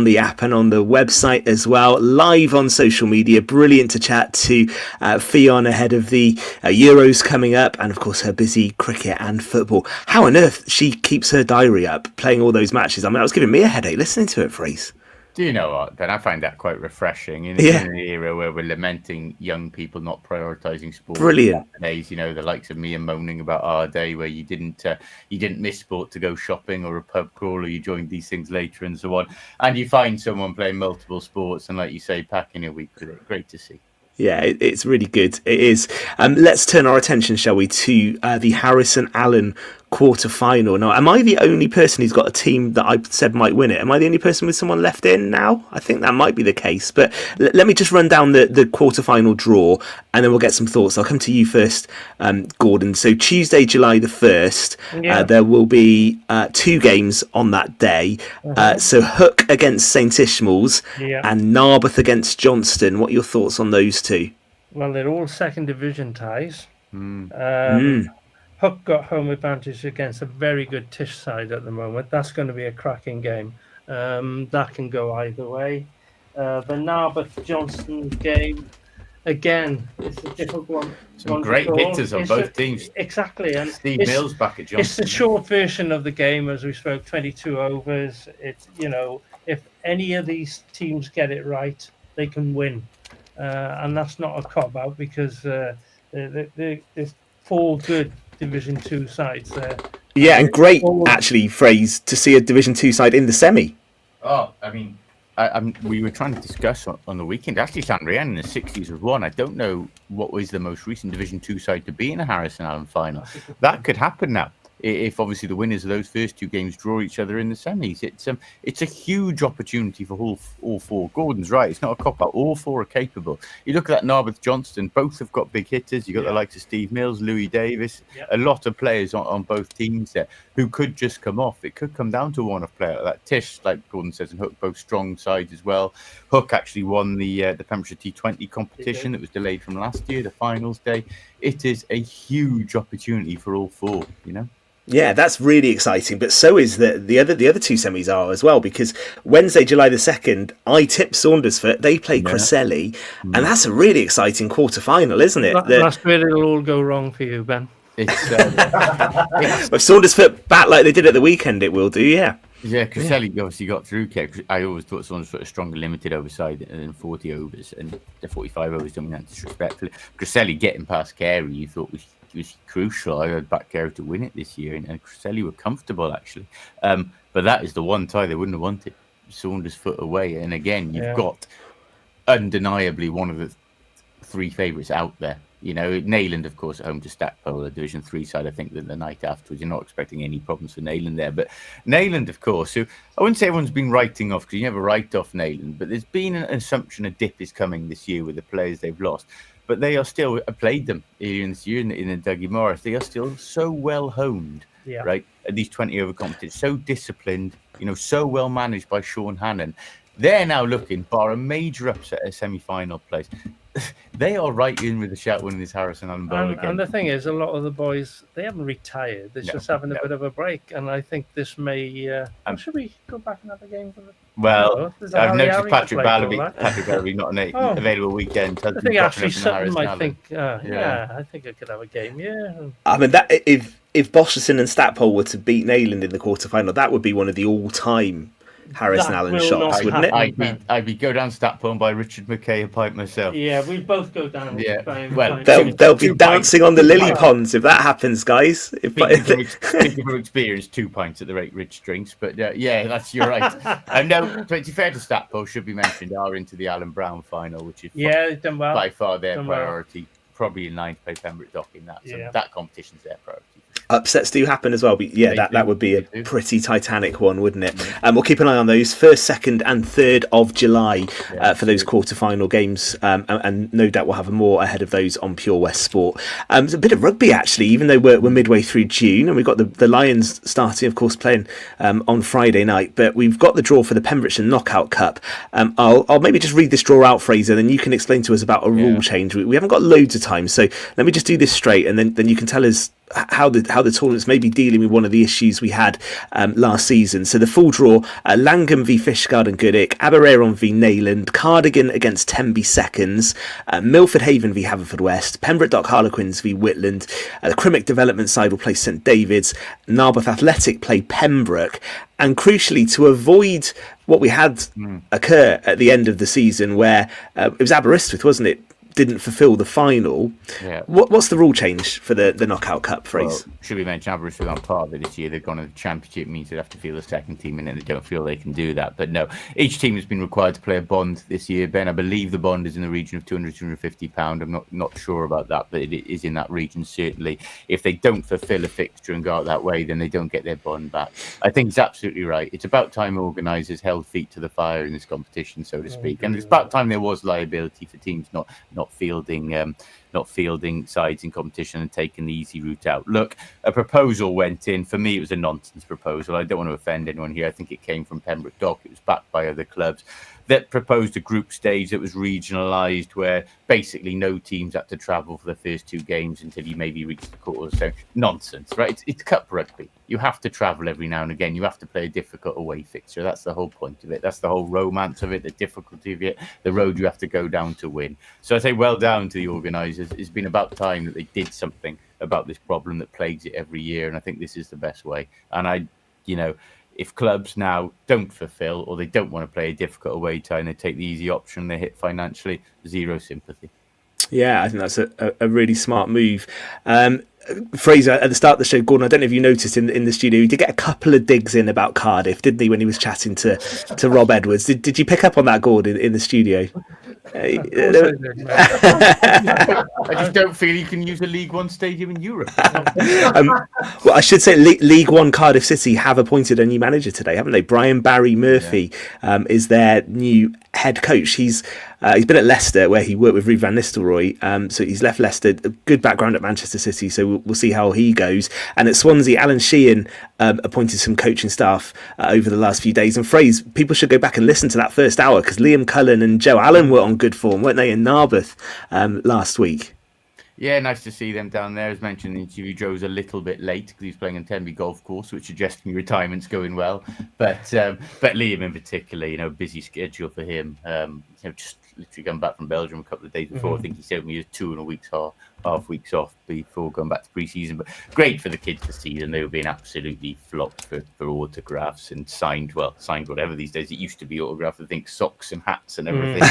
on the app and on the website as well, live on social media. Brilliant to chat to Fionn ahead of the Euros coming up, and of course her busy cricket and football. How on earth she keeps her diary up, playing all those matches? I mean, that was giving me a headache listening to it, Fraser. Do you know what, Ben? I find that quite refreshing in an era where we're lamenting young people not prioritising sport. Brilliant. Days, the likes of me and moaning about our day where you didn't miss sport to go shopping or a pub crawl, or you joined these things later and so on. And you find someone playing multiple sports and, like you say, packing a week with it. Great to see. Yeah, it's really good. It is. Let's turn our attention, shall we, to the Harrison Allen quarter-final. Now, am I the only person who's got a team that I said might win it? Am I the only person with someone left in now? I think that might be the case. But let me just run down the quarter-final draw, and then we'll get some thoughts. I'll come to you first, Gordon. So Tuesday, July the 1st, there will be 2 games on that day. So Hook against St Ishmael's and Narberth against Johnston. What are your thoughts on those two? Well, they're all second division ties. Hook got home advantage against a very good Tish side at the moment. That's going to be a cracking game. That can go either way. The Narberth Johnston game, again, it's a difficult one. Some great hitters on both teams. Exactly. And Steve Mills back at Johnston. It's the short version of the game, as we spoke, 22 overs. It's, if any of these teams get it right, they can win. And that's not a cop-out because there's 4 good Division 2 sides there. Yeah, and great, actually, Phrase, to see a Division 2 side in the semi. Oh, I mean, we were trying to discuss on the weekend. Actually, Llanrhian in the 60s was one. I don't know what was the most recent Division 2 side to be in a Harrison Allen final. That could happen now. If obviously the winners of those first 2 games draw each other in the semis. It's a huge opportunity for all 4. Gordon's right, it's not a cop-out. All 4 are capable. You look at that Narberth Johnston, both have got big hitters. You've got the likes of Steve Mills, Louis Davis, a lot of players on both teams there who could just come off. It could come down to a one-off player like that. Tish, like Gordon says, and Hook, both strong sides as well. Hook actually won the Pembrokeshire T20 competition that was delayed from last year, the finals day. It is a huge opportunity for all 4, Yeah, that's really exciting, but so is the other 2 semis are as well, because Wednesday, July the 2nd, I tip Saundersfoot, they play Cresselly, and that's a really exciting quarter-final, isn't it? That's where it'll all go wrong for you, Ben. If Saundersfoot bat like they did at the weekend, it will do, yeah. Yeah, Cresselly obviously got through. I always thought Saundersfoot a stronger limited over side than 40 overs, and the 45 overs don't mean that disrespectfully. Cresselly getting past Carey, you thought was crucial. I had back Carey to win it this year, and Cresselly were comfortable actually. But that is the one tie they wouldn't have wanted. Saundersfoot away, and again you've got undeniably one of the 3 favourites out there. Neyland, of course, at home to Stackpole, the Division 3 side. I think that the night afterwards, you're not expecting any problems for Neyland there. But Neyland, of course, who I wouldn't say everyone's been writing off, because you never write off Neyland, but there's been an assumption a dip is coming this year with the players they've lost. But they are still, I played them earlier in this year in the Dougie Morris. They are still so well honed, right, at these 20 over competitions, so disciplined, so well managed by Sean Hannon. They're now looking, bar a major upset at semi-final place. They are right in with the shout winning this Harrison Allen Bowl again. And the thing is, a lot of the boys, they haven't retired. They're just having a bit of a break. And I think this may... should we go back and have a game for the... Well, I've noticed Patrick Ballaby not an available weekend. I think actually Sutton might think, I think I could have a game, I mean, that if Bosherson and Stackpole were to beat Neyland in the quarter-final, that would be one of the all-time Harrison Allen shots, wouldn't it? I'd go down Stackpole and buy Richard McKay a pipe myself. Yeah, we'd both go down. Yeah, they'll be dancing on the lily ponds if that happens, guys. Speaking from experience, 2 pints at the rate Rich drinks, but you're right. And no, to be fair to Stackpole, should be mentioned, are into the Alan Brown final, which is done well. by far their priority. Probably in line to play Pembroke Dock in that. So that competition's their priority. Upsets do happen as well, but that would be a pretty titanic one, wouldn't it? We'll keep an eye on those 1st, 2nd and 3rd of July for those quarter-final games, and no doubt we'll have more ahead of those on Pure West Sport. There's a bit of rugby actually, even though we're midway through June, and we've got the Lions starting, of course, playing on Friday night, but we've got the draw for the Pembrokeshire Knockout Cup. I'll maybe just read this draw out, Fraser, then you can explain to us about a rule change. We haven't got loads of time, so let me just do this straight, and then you can tell us how the tournament's maybe dealing with one of the issues we had last season. So the full draw: Langham v Fishguard and Goodwick, Aberaeron v Neyland, Cardigan against Tenby Seconds, Milford Haven v Haverfordwest, Pembroke Dock Harlequins v Whitland, the Crimmock Development side will play St David's, Narberth Athletic play Pembroke, and crucially, to avoid what we had occur at the end of the season, where it was Aberystwyth, wasn't it? Didn't fulfil the final. Yeah. What's the rule change for the knockout cup phrase? Well, should we mention Aberystwyth aren't part of it this year? They've gone to the championship, means they'd have to field the second team in, and they don't feel they can do that. But no, each team has been required to play a bond this year. Ben, I believe the bond is in the region of £250. I'm not sure about that, but it is in that region certainly. If they don't fulfil a fixture and go out that way, then they don't get their bond back. I think it's absolutely right. It's about time organisers held feet to the fire in this competition, so to speak, and it's about time there was liability for teams not fielding sides in competition and taking the easy route out. Look, a proposal went in. For me, it was a nonsense proposal. I don't want to offend anyone here. I think it came from Pembroke Dock. It was backed by other clubs that proposed a group stage that was regionalised, where basically no teams had to travel for the first two games until you maybe reach the quarters. So nonsense, right? It's cup rugby. You have to travel every now and again. You have to play a difficult away fixture. That's the whole point of it. That's the whole romance of it, the difficulty of it, the road you have to go down to win. So I say well done to the organisers. It's been about time that they did something about this problem that plagues it every year, and I think this is the best way. And if clubs now don't fulfil, or they don't want to play a difficult away tie and they take the easy option, they hit financially, zero sympathy. Yeah, I think that's a really smart move. Fraser, at the start of the show, Gordon, I don't know if you noticed in the studio, he did get a couple of digs in about Cardiff, didn't he, when he was chatting to Rob Edwards? Did you pick up on that, Gordon, in the studio? I just don't feel you can use a League One stadium in Europe. Well, I should say League One Cardiff City have appointed a new manager today, haven't they? Brian Barry Murphy is their new head coach. He's been at Leicester, where he worked with Ruud van Nistelrooy. So he's left Leicester, a good background at Manchester City. So we'll see how he goes. And at Swansea, Alan Sheehan appointed some coaching staff over the last few days. And Fraser, people should go back and listen to that first hour, because Liam Cullen and Joe Allen were on good form, weren't they, in Narberth last week? Yeah, nice to see them down there. As mentioned in the interview, Joe's a little bit late because he's playing on Tenby Golf Course, which suggests retirement's going well. But Liam in particular, busy schedule for him. Just literally come back from Belgium a couple of days before. I think he said he had 2.5 weeks off before going back to pre-season. But great for the kids to see them. They were being absolutely flocked for autographs and signed whatever these days. It used to be autographed, I think, socks and hats and everything.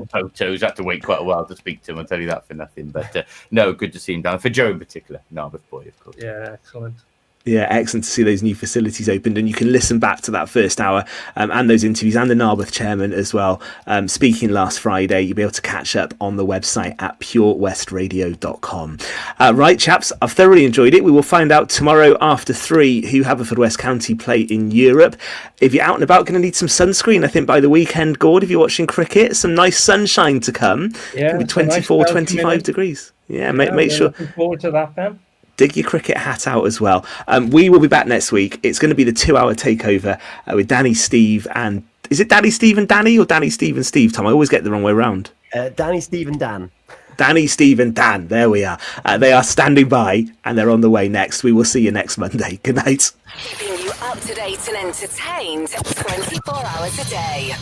Photos. Had to wait quite a while to speak to him. I'll tell you that for nothing. But no, good to see him down. For Joe in particular, Narberth boy, of course. Yeah, excellent. Yeah, excellent to see those new facilities opened, and you can listen back to that first hour and those interviews, and the Narberth chairman as well, speaking last Friday. You'll be able to catch up on the website at purewestradio.com. Right, chaps, I've thoroughly enjoyed it. We will find out tomorrow after 3 who Haverfordwest County play in Europe. If you're out and about, going to need some sunscreen, I think, by the weekend, Gord, if you're watching cricket. Some nice sunshine to come. Yeah, 24, nice 25 degrees. Yeah, make sure. Looking forward to that, Ben. Dig your cricket hat out as well. We will be back next week. It's going to be the 2-hour takeover with Danny, Steve, and... Is it Danny, Steve and Danny, or Danny, Steve and Steve, Tom? I always get the wrong way around. Danny, Steve and Dan. Danny, Steve and Dan. There we are. They are standing by, and they're on the way next. We will see you next Monday. Good night. Keeping you up to date and entertained 24 hours a day.